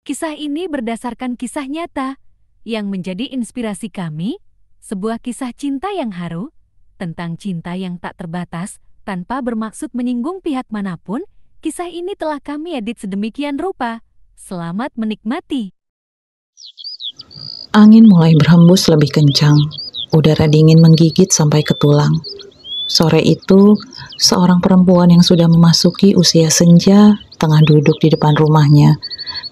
Kisah ini berdasarkan kisah nyata yang menjadi inspirasi kami, sebuah kisah cinta yang haru, tentang cinta yang tak terbatas, tanpa bermaksud menyinggung pihak manapun. Kisah ini telah kami edit sedemikian rupa. Selamat menikmati. Angin mulai berhembus lebih kencang. Udara dingin menggigit sampai ke tulang. Sore itu, seorang perempuan yang sudah memasuki usia senja tengah duduk di depan rumahnya.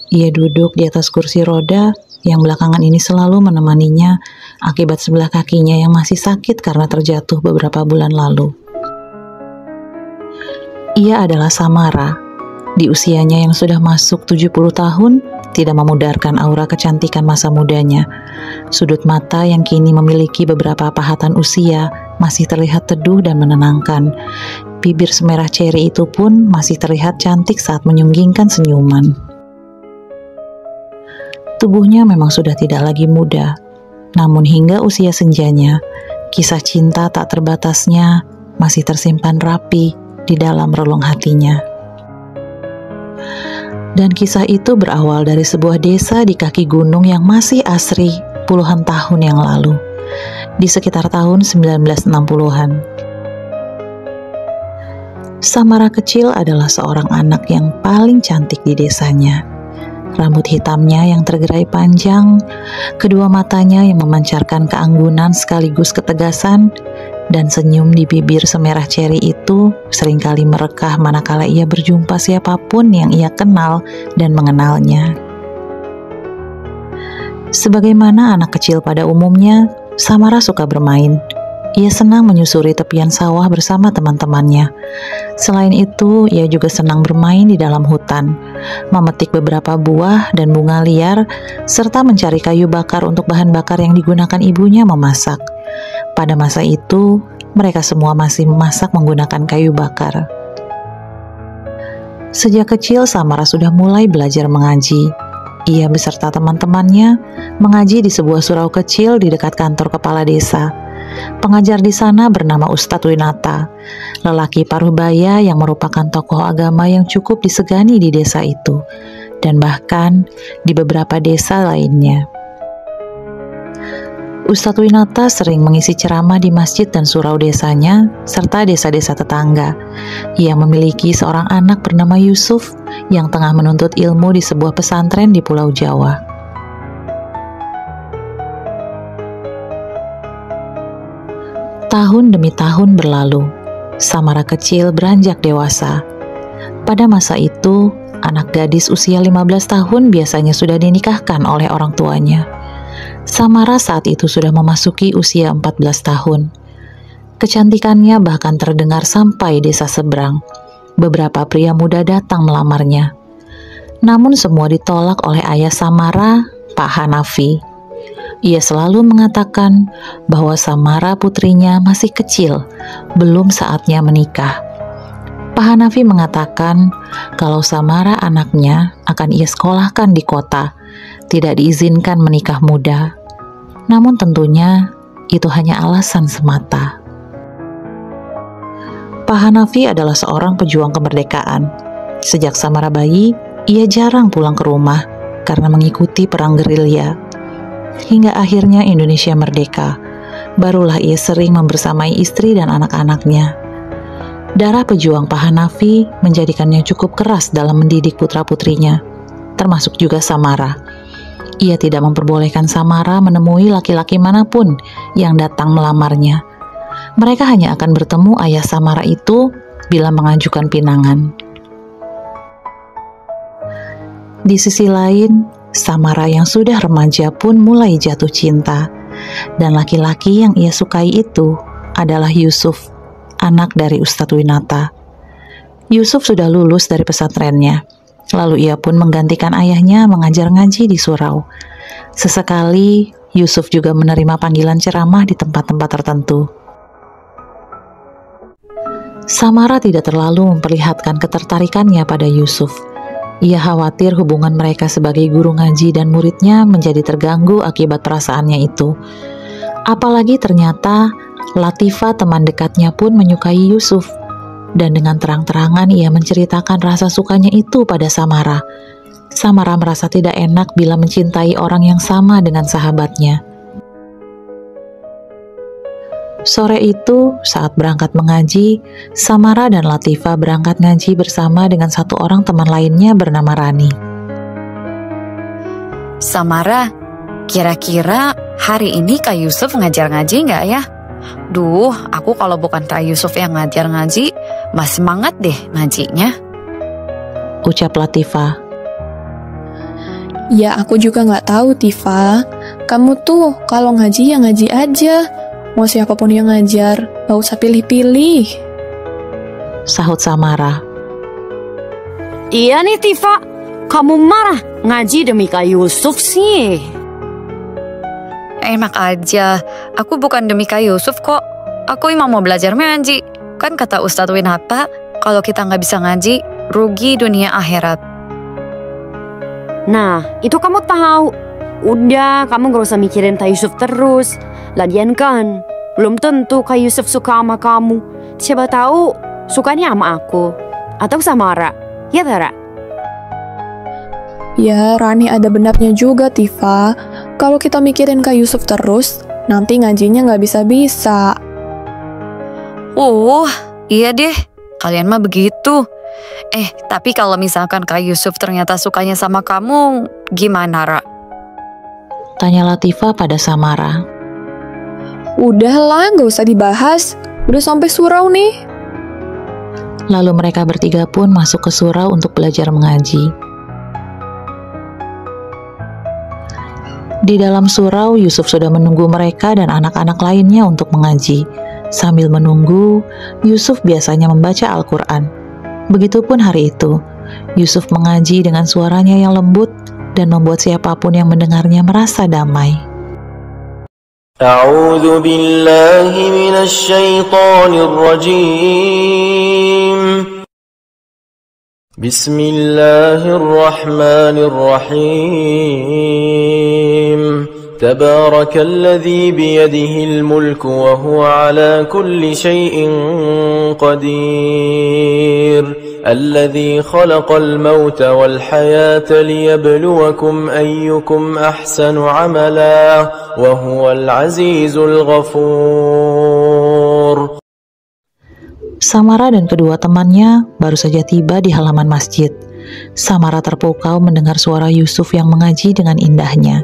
Ia duduk di atas kursi roda yang belakangan ini selalu menemaninya akibat sebelah kakinya yang masih sakit karena terjatuh beberapa bulan lalu. Ia adalah Samara. Di usianya yang sudah masuk 70 tahun, tidak memudarkan aura kecantikan masa mudanya. Sudut mata yang kini memiliki beberapa pahatan usia masih terlihat teduh dan menenangkan. Bibir semerah ceri itu pun masih terlihat cantik saat menyunggingkan senyuman. Tubuhnya memang sudah tidak lagi muda, namun hingga usia senjanya, kisah cinta tak terbatasnya masih tersimpan rapi di dalam relung hatinya. Dan kisah itu berawal dari sebuah desa di kaki gunung yang masih asri puluhan tahun yang lalu, di sekitar tahun 1960-an. Samara kecil adalah seorang anak yang paling cantik di desanya. Rambut hitamnya yang tergerai panjang, kedua matanya yang memancarkan keanggunan sekaligus ketegasan, dan senyum di bibir semerah ceri itu seringkali merekah manakala ia berjumpa siapapun yang ia kenal dan mengenalnya. Sebagaimana anak kecil pada umumnya, Samara suka bermain. Ia senang menyusuri tepian sawah bersama teman-temannya. Selain itu, ia juga senang bermain di dalam hutan, memetik beberapa buah dan bunga liar, serta mencari kayu bakar untuk bahan bakar yang digunakan ibunya memasak. Pada masa itu, mereka semua masih memasak menggunakan kayu bakar. Sejak kecil, Samara sudah mulai belajar mengaji. Ia beserta teman-temannya mengaji di sebuah surau kecil di dekat kantor kepala desa. Pengajar di sana bernama Ustadz Winata, lelaki paruh-baya yang merupakan tokoh agama yang cukup disegani di desa itu, dan bahkan di beberapa desa lainnya. Ustadz Winata sering mengisi ceramah di masjid dan surau desanya, serta desa-desa tetangga. Ia memiliki seorang anak bernama Yusuf yang tengah menuntut ilmu di sebuah pesantren di Pulau Jawa. Tahun demi tahun berlalu, Samara kecil beranjak dewasa. Pada masa itu, anak gadis usia 15 tahun biasanya sudah dinikahkan oleh orang tuanya. Samara saat itu sudah memasuki usia 14 tahun. Kecantikannya bahkan terdengar sampai desa seberang. Beberapa pria muda datang melamarnya. Namun semua ditolak oleh ayah Samara, Pak Hanafi. Ia selalu mengatakan bahwa Samara putrinya masih kecil, belum saatnya menikah. Pak Hanafi mengatakan kalau Samara anaknya akan ia sekolahkan di kota, tidak diizinkan menikah muda. Namun tentunya itu hanya alasan semata. Pak Hanafi adalah seorang pejuang kemerdekaan. Sejak Samara bayi, ia jarang pulang ke rumah karena mengikuti perang gerilya. Hingga akhirnya Indonesia merdeka, barulah ia sering membersamai istri dan anak-anaknya. Darah pejuang Pak Hanafi menjadikannya cukup keras dalam mendidik putra-putrinya, termasuk juga Samara. Ia tidak memperbolehkan Samara menemui laki-laki manapun yang datang melamarnya. Mereka hanya akan bertemu ayah Samara itu bila mengajukan pinangan. Di sisi lain, Samara yang sudah remaja pun mulai jatuh cinta, dan laki-laki yang ia sukai itu adalah Yusuf, anak dari Ustadz Winata. Yusuf sudah lulus dari pesantrennya, lalu ia pun menggantikan ayahnya mengajar ngaji di surau. Sesekali, Yusuf juga menerima panggilan ceramah di tempat-tempat tertentu. Samara tidak terlalu memperlihatkan ketertarikannya pada Yusuf. Ia khawatir hubungan mereka sebagai guru ngaji dan muridnya menjadi terganggu akibat perasaannya itu. Apalagi ternyata Latifah teman dekatnya pun menyukai Yusuf. Dan dengan terang-terangan ia menceritakan rasa sukanya itu pada Samara. Samara merasa tidak enak bila mencintai orang yang sama dengan sahabatnya. Sore itu, saat berangkat mengaji, Samara dan Latifah berangkat ngaji bersama dengan satu orang teman lainnya bernama Rani. Samara, kira-kira hari ini Kak Yusuf ngajar ngaji nggak ya? Duh, aku kalau bukan Kak Yusuf yang ngajar ngaji, mas semangat deh ngajinya. Ucap Latifah. Ya aku juga nggak tahu, Tifa. Kamu tuh kalau ngaji ya ngaji aja. Mau siapapun yang ngajar, gak usah pilih-pilih. Sahut Samara. Iya nih Tifa, kamu marah ngaji demi Kak Yusuf sih. Enak aja, aku bukan demi Kak Yusuf kok. Aku emang mau belajar ngaji. Kan kata Ustadz Winata, kalau kita nggak bisa ngaji, rugi dunia akhirat. Nah, itu kamu tahu. Udah, kamu gak usah mikirin Kak Yusuf terus. Lagian kan, belum tentu Kak Yusuf suka sama kamu. Siapa tahu sukanya sama aku atau sama Ra. Ya Tara? Ya, Rani ada benarnya juga, Tifa. Kalau kita mikirin Kak Yusuf terus, nanti ngajinya nggak bisa-bisa. Iya deh, kalian mah begitu. Tapi kalau misalkan Kak Yusuf ternyata sukanya sama kamu, gimana Ra? Tanya Latifah pada Samara. Udahlah, nggak usah dibahas. Udah sampai surau nih. Lalu mereka bertiga pun masuk ke surau untuk belajar mengaji. Di dalam surau, Yusuf sudah menunggu mereka dan anak-anak lainnya untuk mengaji. Sambil menunggu, Yusuf biasanya membaca Al-Quran. Begitupun hari itu, Yusuf mengaji dengan suaranya yang lembut dan membuat siapapun yang mendengarnya merasa damai. A'udzu billahi minasy syaithanir rajim. Bismillahirrahmanirrahim. Tabarakalladzi biyadihil mulku wa huwa ala kulli syai'in qadir. الذي خلق الموت والحياة ليبلوكم أيكم أحسن عملا وهو العزيز الغفور. Samara dan kedua temannya baru saja tiba di halaman masjid. Samara terpukau mendengar suara Yusuf yang mengaji dengan indahnya.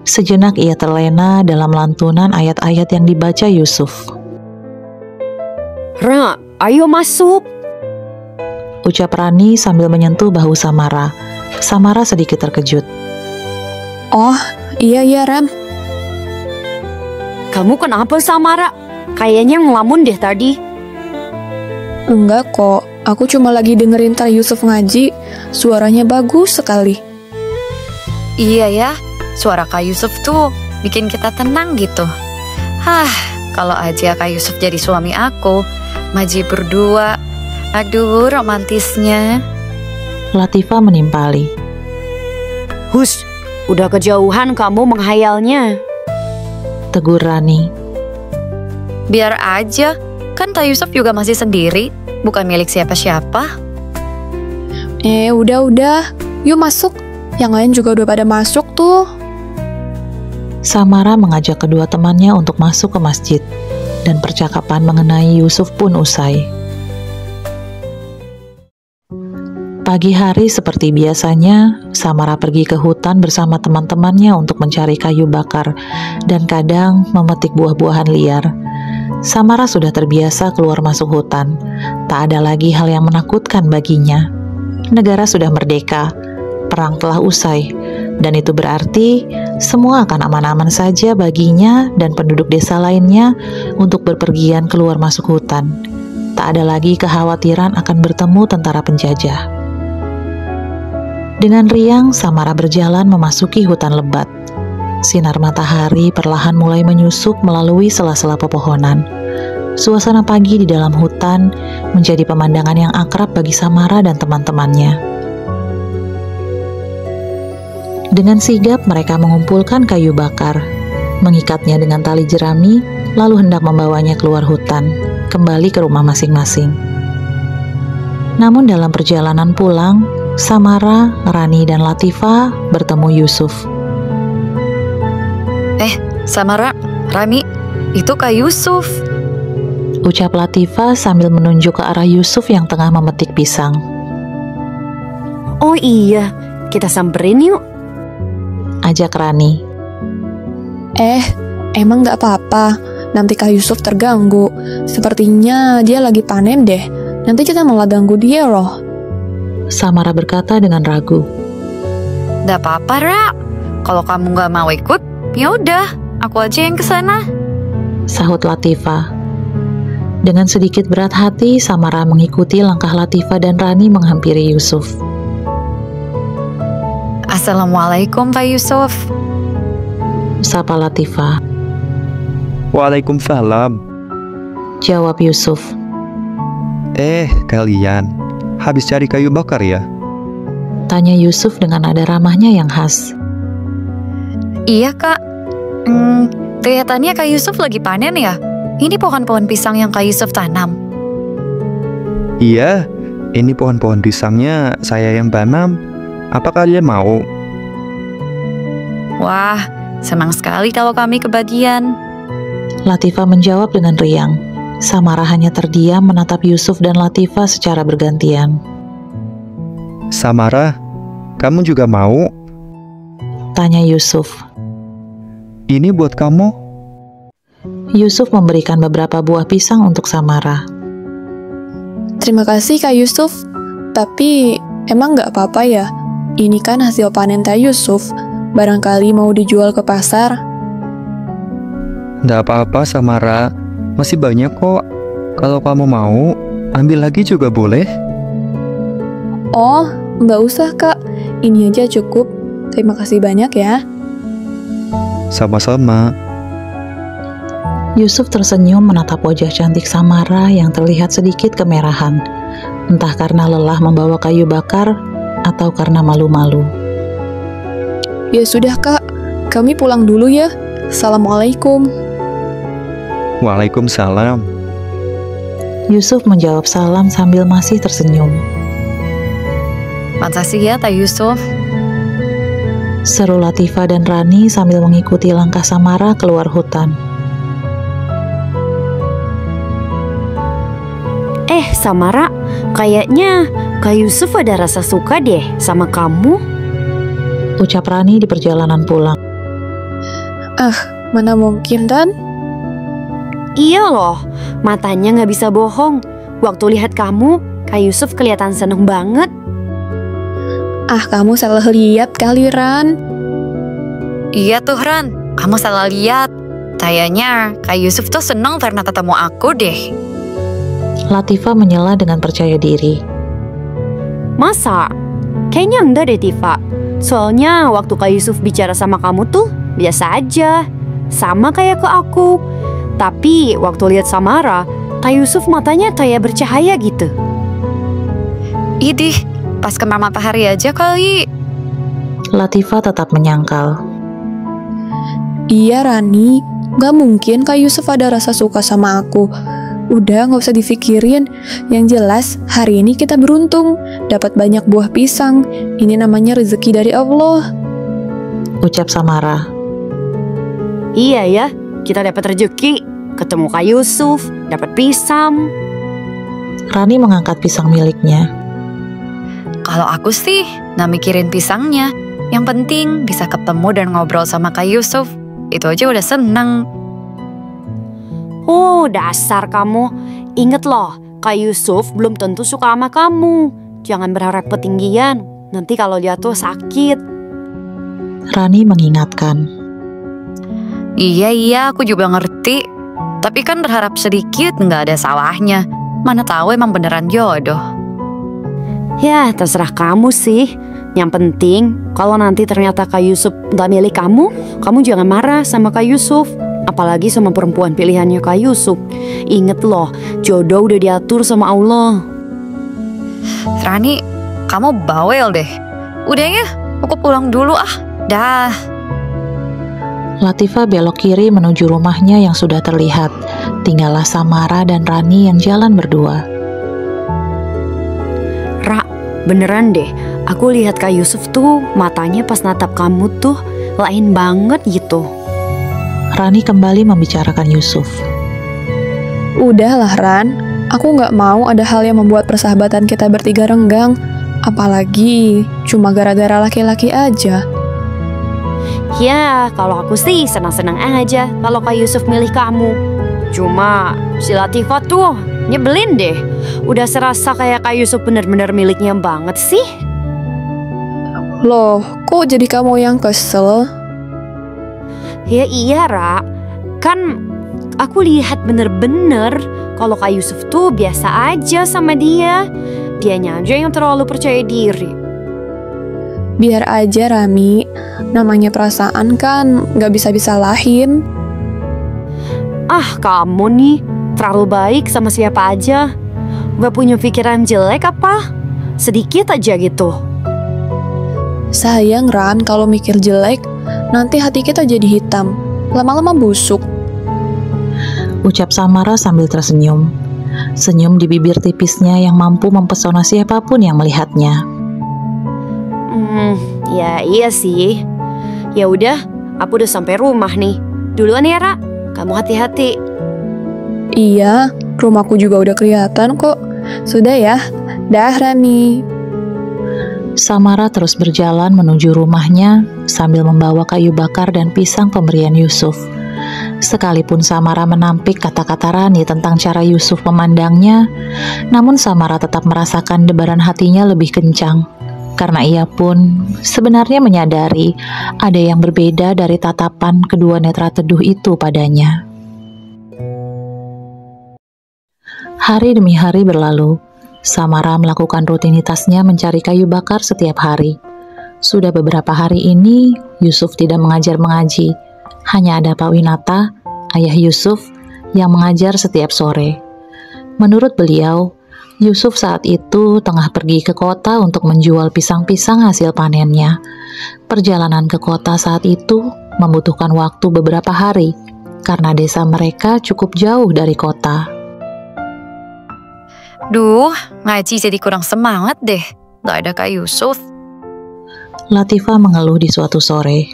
Sejenak ia terlena dalam lantunan ayat-ayat yang dibaca Yusuf. Ra, ayo masuk. Ucap Rani sambil menyentuh bahu Samara. Samara sedikit terkejut. Oh, iya Ram. Kamu kenapa Samara? Kayaknya ngelamun deh tadi. Enggak kok, aku cuma lagi dengerin Kak Yusuf ngaji. Suaranya bagus sekali. Iya ya, suara Kak Yusuf tuh bikin kita tenang gitu. Kalau aja Kak Yusuf jadi suami aku, ngaji berdua. Aduh, romantisnya. Latifah menimpali. Hus, udah kejauhan kamu menghayalnya. Tegur Rani. Biar aja, kan Kak Yusuf juga masih sendiri, bukan milik siapa-siapa. Udah. Yuk masuk. Yang lain juga udah pada masuk tuh. Samara mengajak kedua temannya untuk masuk ke masjid, dan percakapan mengenai Yusuf pun usai. Pagi hari seperti biasanya, Samara pergi ke hutan bersama teman-temannya untuk mencari kayu bakar dan kadang memetik buah-buahan liar. Samara sudah terbiasa keluar masuk hutan. Tak ada lagi hal yang menakutkan baginya. Negara sudah merdeka, perang telah usai, dan itu berarti semua akan aman-aman saja baginya dan penduduk desa lainnya untuk berpergian keluar masuk hutan. Tak ada lagi kekhawatiran akan bertemu tentara penjajah. Dengan riang, Samara berjalan memasuki hutan lebat. Sinar matahari perlahan mulai menyusup melalui sela-sela pepohonan. Suasana pagi di dalam hutan menjadi pemandangan yang akrab bagi Samara dan teman-temannya. Dengan sigap mereka mengumpulkan kayu bakar, mengikatnya dengan tali jerami, lalu hendak membawanya keluar hutan, kembali ke rumah masing-masing. Namun dalam perjalanan pulang, Samara, Rani, dan Latifah bertemu Yusuf. Samara, Rani, itu Kak Yusuf. Ucap Latifah sambil menunjuk ke arah Yusuf yang tengah memetik pisang. Oh iya, kita samperin yuk. Ajak Rani. Emang gak apa-apa, nanti Kak Yusuf terganggu. Sepertinya dia lagi panen deh, nanti kita malah ganggu dia loh. Samara berkata dengan ragu. Gak apa-apa, Ra. Kalau kamu gak mau ikut, ya udah, aku aja yang kesana. Sahut Latifah. Dengan sedikit berat hati, Samara mengikuti langkah Latifah dan Rani menghampiri Yusuf. Assalamualaikum Pak Yusuf. Sapa Latifah. Waalaikumsalam. Jawab Yusuf. Kalian habis cari kayu bakar ya? Tanya Yusuf dengan nada ramahnya yang khas. Iya Kak. Kelihatannya Kak Yusuf lagi panen ya? Ini pohon-pohon pisang yang Kak Yusuf tanam. Iya, ini pohon-pohon pisangnya saya yang tanam. Apa kalian mau? Wah, senang sekali kalau kami kebagian. Latifah menjawab dengan riang. Samara hanya terdiam menatap Yusuf dan Latifah secara bergantian. Samara, kamu juga mau? Tanya Yusuf. Ini buat kamu. Yusuf memberikan beberapa buah pisang untuk Samara. Terima kasih Kak Yusuf, tapi emang gak apa-apa ya? Ini kan hasil panen Kak Yusuf, barangkali mau dijual ke pasar. Nggak apa-apa Samara, masih banyak kok. Kalau kamu mau, ambil lagi juga boleh. Oh, nggak usah Kak, ini aja cukup. Terima kasih banyak ya. Sama-sama. Yusuf tersenyum menatap wajah cantik Samara yang terlihat sedikit kemerahan, entah karena lelah membawa kayu bakar atau karena malu-malu. Ya sudah Kak, kami pulang dulu ya. Assalamualaikum. Waalaikumsalam. Yusuf menjawab salam sambil masih tersenyum. Makasih ya Kak Yusuf. Seru Latifah dan Rani sambil mengikuti langkah Samara keluar hutan. Samara, kayaknya Kak Yusuf ada rasa suka deh sama kamu. Ucap Rani di perjalanan pulang. Mana mungkin Dan? Iya loh, matanya gak bisa bohong. Waktu lihat kamu, Kak Yusuf kelihatan seneng banget. Kamu salah lihat kali Ran. Iya tuh Ran, kamu salah lihat. Kayaknya Kak Yusuf tuh seneng karena ketemu aku deh. Latifah menyela dengan percaya diri. Masa? Kayaknya enggak deh Tifa. Soalnya waktu Kak Yusuf bicara sama kamu tuh biasa aja, sama kayak ke aku. Tapi waktu lihat Samara, Kak Yusuf matanya kayak bercahaya gitu. Idih, pas kena matahari aja kali. Latifah tetap menyangkal. Iya Rani, gak mungkin Kak Yusuf ada rasa suka sama aku. Udah gak usah dipikirin. Yang jelas hari ini kita beruntung dapat banyak buah pisang. Ini namanya rezeki dari Allah. Ucap Samara. Iya ya, kita dapat rezeki. Ketemu Kak Yusuf, dapat pisang. Rani mengangkat pisang miliknya. Kalau aku sih gak mikirin pisangnya. Yang penting bisa ketemu dan ngobrol sama Kak Yusuf. Itu aja udah seneng. Oh, dasar kamu. Ingat loh, Kak Yusuf belum tentu suka sama kamu. Jangan berharap ketinggian, nanti kalau dia tuh sakit. Rani mengingatkan. Iya, aku juga ngerti. Tapi kan berharap sedikit nggak ada salahnya. Mana tahu emang beneran jodoh. Ya, terserah kamu sih. Yang penting, kalau nanti ternyata Kak Yusuf gak milik kamu, kamu jangan marah sama Kak Yusuf. Apalagi sama perempuan pilihannya Kak Yusuf. Ingat loh, jodoh udah diatur sama Allah. Rani, kamu bawel deh. Udah ya, aku pulang dulu Dah. Latifah belok kiri menuju rumahnya yang sudah terlihat. Tinggallah Samara dan Rani yang jalan berdua. Ra, beneran deh, Aku lihat Kak Yusuf tuh matanya pas natap kamu tuh lain banget gitu. Rani kembali membicarakan Yusuf. Udahlah Ran, aku nggak mau ada hal yang membuat persahabatan kita bertiga renggang. Apalagi cuma gara-gara laki-laki aja. Ya, kalau aku sih senang-senang aja kalau Kak Yusuf milih kamu. Cuma si Latifah tuh nyebelin deh. Udah serasa kayak Kak Yusuf bener-bener miliknya banget sih. Loh, kok jadi kamu yang kesel? Ya iya, Ra. Kan aku lihat bener-bener kalau Kak Yusuf tuh biasa aja sama dia. Dianya aja yang terlalu percaya diri. Biar aja Rami, namanya perasaan kan nggak bisa disalahin. Ah, kamu nih terlalu baik sama siapa aja. Gak punya pikiran jelek apa? Sedikit aja gitu. Sayang Ran, kalau mikir jelek, nanti hati kita jadi hitam, lama-lama busuk. Ucap Samara sambil tersenyum. Senyum di bibir tipisnya yang mampu mempesona siapapun yang melihatnya. Ya iya sih. Ya udah, aku udah sampai rumah nih. Duluan ya, Ra. Kamu hati-hati. Iya, rumahku juga udah kelihatan kok. Sudah ya, dah Rami. Samara terus berjalan menuju rumahnya sambil membawa kayu bakar dan pisang pemberian Yusuf. Sekalipun Samara menampik kata-kata Rani tentang cara Yusuf memandangnya, namun Samara tetap merasakan debaran hatinya lebih kencang. Karena ia pun sebenarnya menyadari ada yang berbeda dari tatapan kedua netra teduh itu padanya. Hari demi hari berlalu. Samara melakukan rutinitasnya mencari kayu bakar setiap hari. Sudah beberapa hari ini, Yusuf tidak mengajar mengaji. Hanya ada Pak Winata, ayah Yusuf, yang mengajar setiap sore. Menurut beliau, Yusuf saat itu tengah pergi ke kota untuk menjual pisang-pisang hasil panennya. Perjalanan ke kota saat itu membutuhkan waktu beberapa hari, karena desa mereka cukup jauh dari kota. Duh, ngaji jadi kurang semangat deh. Gak ada Kak Yusuf. Latifah mengeluh di suatu sore.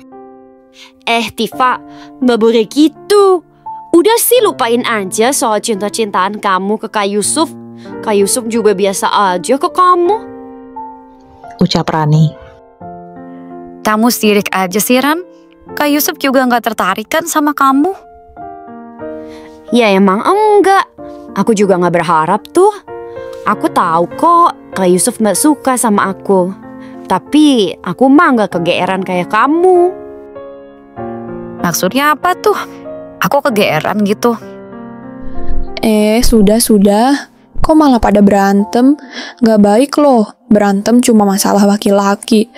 Tifa, gak boleh gitu. Udah sih lupain aja soal cinta-cintaan kamu ke Kak Yusuf. Kak Yusuf juga biasa aja ke kamu. Ucap Rani. Kamu sirik aja sih, Ran. Kak Yusuf juga gak tertarik kan sama kamu? Ya emang enggak. Aku juga gak berharap tuh. Aku tahu kok Kak Yusuf gak suka sama aku. Tapi aku mah gak kegeeran kayak kamu. Maksudnya apa tuh? Aku kegeeran gitu. Sudah. Kok malah pada berantem? Gak baik loh, berantem cuma masalah laki-laki.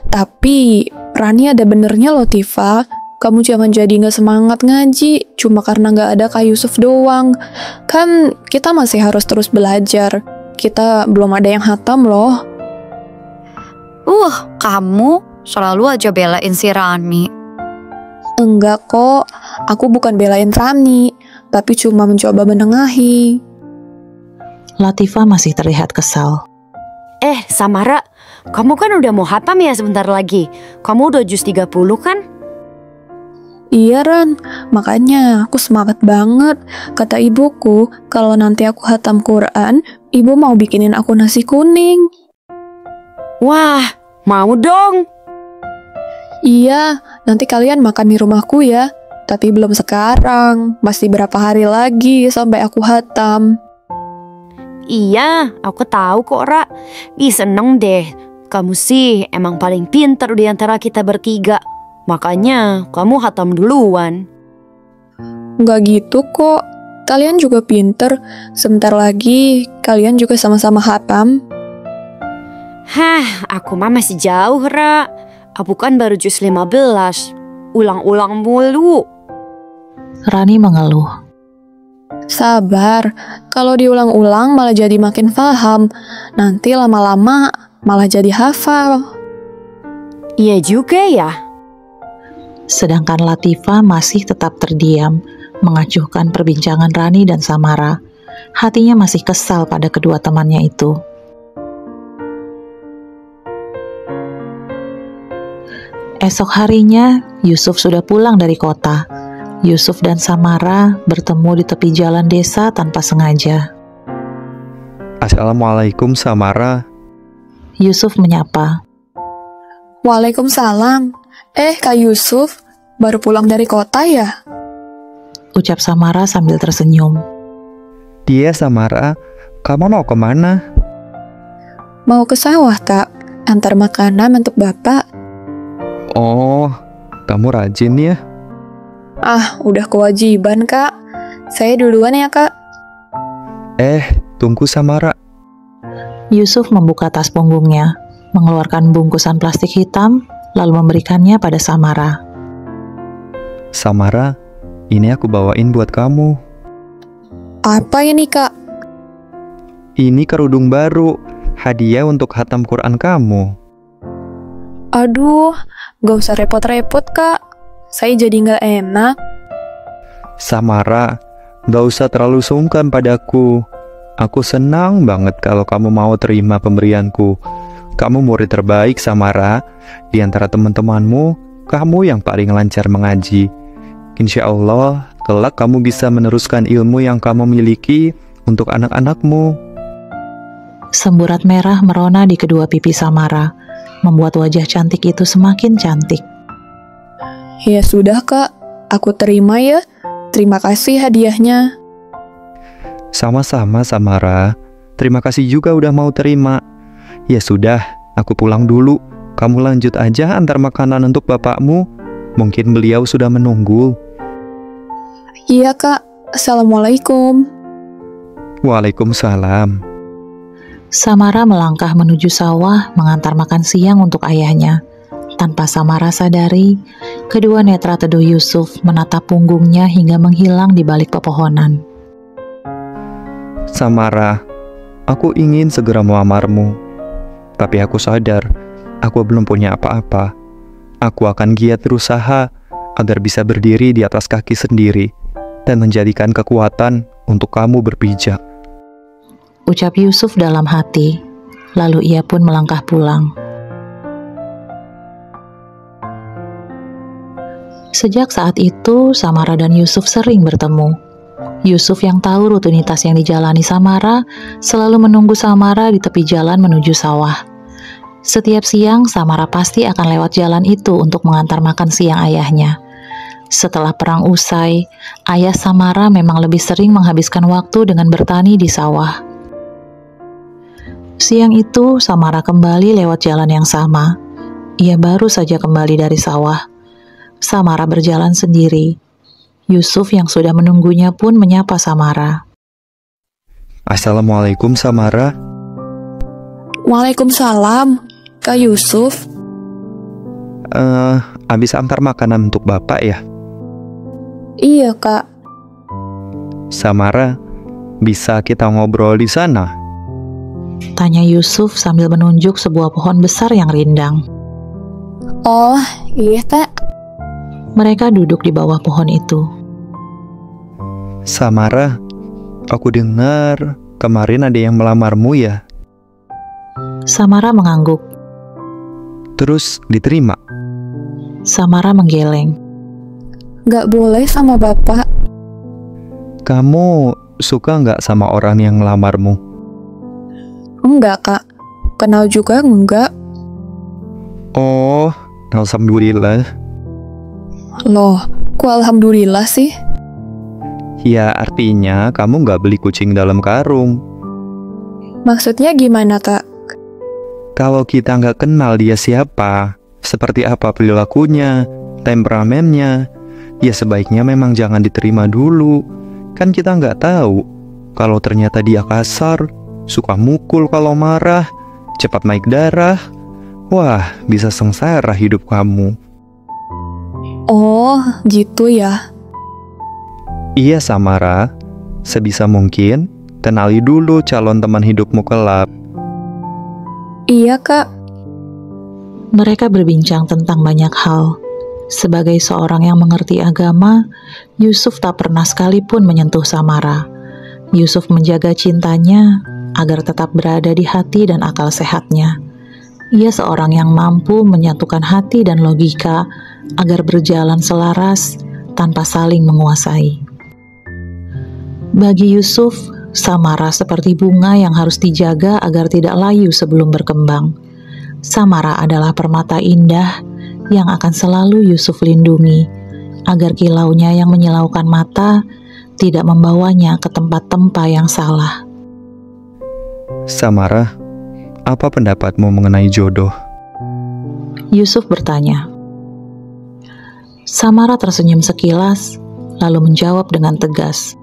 Tapi Rani ada benernya loh Tifa. Kamu jangan jadi gak semangat ngaji cuma karena gak ada Kak Yusuf doang. Kan kita masih harus terus belajar. Kita belum ada yang hatam loh. Kamu selalu aja belain si Rani. Enggak kok, aku bukan belain Rani, tapi cuma mencoba menengahi. Latifah masih terlihat kesal. Samara, kamu kan udah mau hatam ya sebentar lagi. Kamu udah jus 30 kan? Iya Ran, makanya aku semangat banget. Kata ibuku, kalau nanti aku hatam Quran, ibu mau bikinin aku nasi kuning. Wah, mau dong. Iya, nanti kalian makan di rumahku ya. Tapi belum sekarang, masih berapa hari lagi sampai aku hatam. Iya, aku tahu kok, Ra. Seneng deh. Kamu sih emang paling pintar di antara kita bertiga. Makanya kamu hatam duluan. Nggak gitu kok. Kalian juga pinter. Sebentar lagi kalian juga sama-sama hatam. Aku mah masih jauh, Ra. Aku kan baru jus 15. Ulang-ulang mulu. Rani mengeluh. Sabar, kalau diulang-ulang malah jadi makin paham. Nanti lama-lama malah jadi hafal. Iya juga ya. Sedangkan Latifah masih tetap terdiam, mengacuhkan perbincangan Rani dan Samara. Hatinya masih kesal pada kedua temannya itu. Esok harinya, Yusuf sudah pulang dari kota. Yusuf dan Samara bertemu di tepi jalan desa tanpa sengaja. Assalamualaikum Samara. Yusuf menyapa. Waalaikumsalam. Kak Yusuf, baru pulang dari kota ya? Ucap Samara sambil tersenyum. Dia Samara, kamu mau kemana? Mau ke sawah, Kak. Antar makanan untuk Bapak. Oh, kamu rajin ya? Udah kewajiban, Kak. Saya duluan ya, Kak. Tunggu Samara. Yusuf membuka tas punggungnya, mengeluarkan bungkusan plastik hitam, lalu memberikannya pada Samara. Samara, ini aku bawain buat kamu. Apa ini, Kak? Ini kerudung baru, hadiah untuk khatam Quran kamu. Aduh, gak usah repot-repot, Kak. Saya jadi gak enak. Samara, gak usah terlalu sungkan padaku. Aku senang banget kalau kamu mau terima pemberianku. Kamu murid terbaik, Samara. Di antara teman-temanmu, kamu yang paling lancar mengaji. Insya Allah, kelak kamu bisa meneruskan ilmu yang kamu miliki untuk anak-anakmu. Semburat merah merona di kedua pipi Samara, membuat wajah cantik itu semakin cantik. Ya sudah, Kak. Aku terima ya. Terima kasih hadiahnya. Sama-sama, Samara. Terima kasih juga udah mau terima. Ya sudah, aku pulang dulu. Kamu lanjut aja antar makanan untuk bapakmu. Mungkin beliau sudah menunggu. Iya, Kak. Assalamualaikum. Waalaikumsalam. Samara melangkah menuju sawah mengantar makan siang untuk ayahnya. Tanpa Samara sadari, kedua netra teduh Yusuf menatap punggungnya hingga menghilang di balik pepohonan. Samara, aku ingin segera melamarmu. Tapi aku sadar, aku belum punya apa-apa. Aku akan giat berusaha agar bisa berdiri di atas kaki sendiri dan menjadikan kekuatan untuk kamu berpijak. Ucap Yusuf dalam hati, lalu ia pun melangkah pulang. Sejak saat itu, Samara dan Yusuf sering bertemu. Yusuf yang tahu rutinitas yang dijalani Samara, selalu menunggu Samara di tepi jalan menuju sawah. Setiap siang, Samara pasti akan lewat jalan itu untuk mengantar makan siang ayahnya. Setelah perang usai, ayah Samara memang lebih sering menghabiskan waktu dengan bertani di sawah. Siang itu, Samara kembali lewat jalan yang sama. Ia baru saja kembali dari sawah. Samara berjalan sendiri. Yusuf yang sudah menunggunya pun menyapa Samara. Assalamualaikum, Samara. Waalaikumsalam, Kak Yusuf. Habis antar makanan untuk bapak ya? Iya, Kak. Samara, bisa kita ngobrol di sana? Tanya Yusuf sambil menunjuk sebuah pohon besar yang rindang. Oh, iya, Kak. Mereka duduk di bawah pohon itu. Samara, aku dengar kemarin ada yang melamarmu ya? Samara mengangguk. Terus diterima? Samara menggeleng. Gak boleh sama Bapak. Kamu suka nggak sama orang yang melamarmu? Enggak, Kak. Kenal juga enggak. Oh, alhamdulillah. Loh, kok alhamdulillah sih? Ya, artinya kamu nggak beli kucing dalam karung. Maksudnya gimana, Kak? Kalau kita nggak kenal dia siapa, seperti apa perilakunya, temperamennya, ya sebaiknya memang jangan diterima dulu. Kan kita nggak tahu. Kalau ternyata dia kasar, suka mukul kalau marah, cepat naik darah, wah bisa sengsara hidup kamu. Oh, gitu ya. Iya Samara, sebisa mungkin kenali dulu calon teman hidupmu kelak. Iya, Kak. Mereka berbincang tentang banyak hal. Sebagai seorang yang mengerti agama, Yusuf tak pernah sekalipun menyentuh Samara. Yusuf menjaga cintanya agar tetap berada di hati dan akal sehatnya. Ia seorang yang mampu menyatukan hati dan logika agar berjalan selaras tanpa saling menguasai. Bagi Yusuf, Samara seperti bunga yang harus dijaga agar tidak layu sebelum berkembang. Samara adalah permata indah yang akan selalu Yusuf lindungi, agar kilaunya yang menyilaukan mata tidak membawanya ke tempat-tempat yang salah. Samara, apa pendapatmu mengenai jodoh? Yusuf bertanya. Samara tersenyum sekilas, lalu menjawab dengan tegas.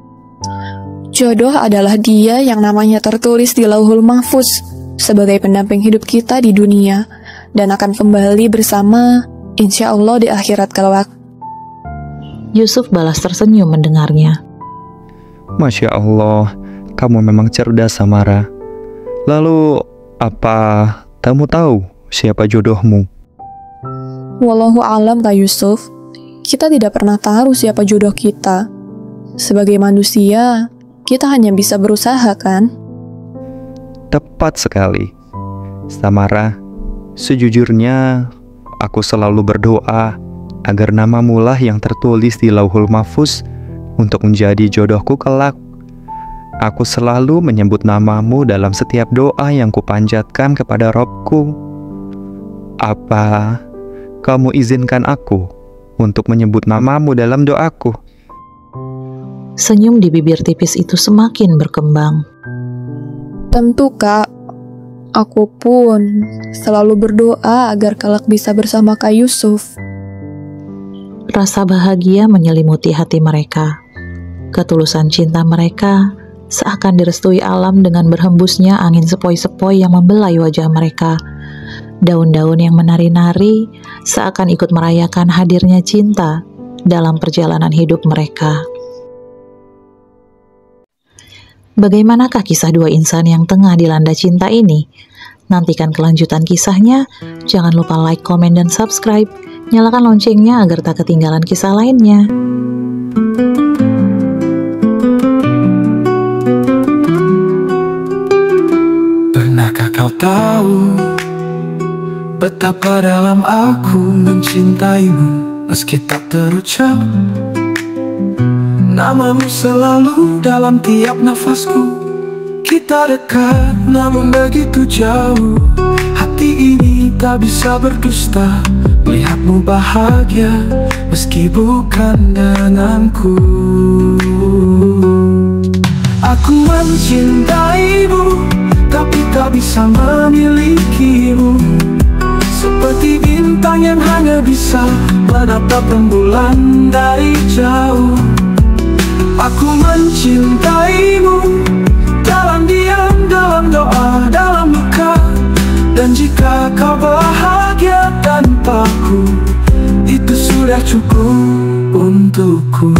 Jodoh adalah dia yang namanya tertulis di Lauhul Mahfuz sebagai pendamping hidup kita di dunia dan akan kembali bersama insya Allah di akhirat kelak. Yusuf balas tersenyum mendengarnya. Masya Allah, kamu memang cerdas, Samara. Lalu, apa kamu tahu siapa jodohmu? Wallahu alam Kak Yusuf, kita tidak pernah tahu siapa jodoh kita. Sebagai manusia, kita hanya bisa berusaha, kan? Tepat sekali. Samara, sejujurnya aku selalu berdoa agar namamu lah yang tertulis di Lauhul Mahfuz untuk menjadi jodohku kelak. Aku selalu menyebut namamu dalam setiap doa yang kupanjatkan kepada Robku. Apa kamu izinkan aku untuk menyebut namamu dalam doaku? Senyum di bibir tipis itu semakin berkembang. Tentu Kak, aku pun selalu berdoa agar kelak bisa bersama Kak Yusuf. Rasa bahagia menyelimuti hati mereka. Ketulusan cinta mereka seakan direstui alam dengan berhembusnya angin sepoi-sepoi yang membelai wajah mereka. Daun-daun yang menari-nari seakan ikut merayakan hadirnya cinta dalam perjalanan hidup mereka. Bagaimanakah kisah dua insan yang tengah dilanda cinta ini? Nantikan kelanjutan kisahnya. Jangan lupa like, komen, dan subscribe. Nyalakan loncengnya agar tak ketinggalan kisah lainnya. Pernahkah kau tahu betapa dalam aku mencintaimu, meski tak terucap? Namamu selalu dalam tiap nafasku. Kita dekat namun begitu jauh. Hati ini tak bisa berdusta melihatmu bahagia meski bukan denganku. Aku mencintaimu tapi tak bisa memilikimu, seperti bintang yang hanya bisa menatap rembulan dari jauh. Aku mencintaimu dalam diam, dalam doa, dalam luka. Dan jika kau bahagia tanpaku, itu sudah cukup untukku.